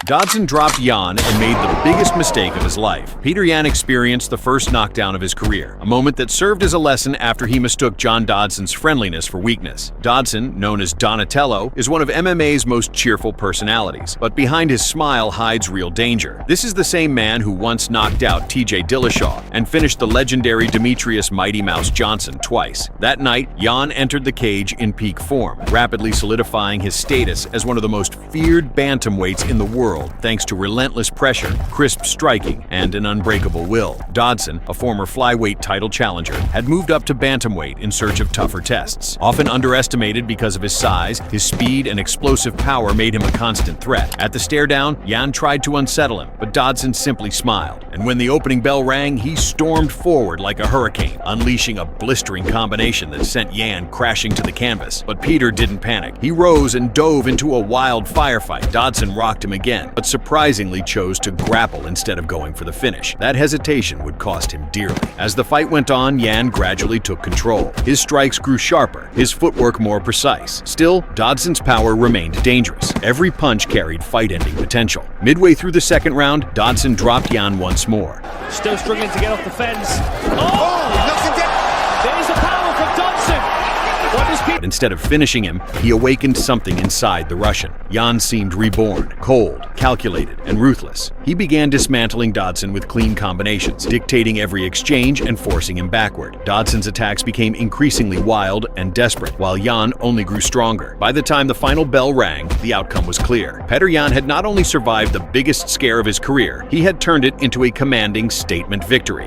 Dodson dropped Jan and made the biggest mistake of his life. Petr Yan experienced the first knockdown of his career, a moment that served as a lesson after he mistook John Dodson's friendliness for weakness. Dodson, known as Donatello, is one of MMA's most cheerful personalities, but behind his smile hides real danger. This is the same man who once knocked out TJ Dillashaw and finished the legendary Demetrius Mighty Mouse Johnson twice. That night, Jan entered the cage in peak form, rapidly solidifying his status as one of the most feared bantamweights in the world thanks to relentless pressure, crisp striking, and an unbreakable will. Dodson, a former flyweight title challenger, had moved up to bantamweight in search of tougher tests. Often underestimated because of his size, his speed and explosive power made him a constant threat. At the stare-down, Jan tried to unsettle him, but Dodson simply smiled. And when the opening bell rang, he stormed forward like a hurricane, unleashing a blistering combination that sent Jan crashing to the canvas. But Petr didn't panic. He rose and dove into a wild firefight. Dodson rocked him again, but surprisingly chose to grapple instead of going for the finish. That hesitation would cost him dearly. As the fight went on, Jan gradually took control. His strikes grew sharper, his footwork more precise. Still, Dodson's power remained dangerous. Every punch carried fight-ending potential. Midway through the second round, Dodson dropped Jan once more. Still struggling to get off the fence. Oh! There's the power from Dodson! But instead of finishing him, he awakened something inside the Russian. Jan seemed reborn, cold, calculated, and ruthless. He began dismantling Dodson with clean combinations, dictating every exchange and forcing him backward. Dodson's attacks became increasingly wild and desperate, while Jan only grew stronger. By the time the final bell rang, the outcome was clear. Petr Yan had not only survived the biggest scare of his career, he had turned it into a commanding statement victory.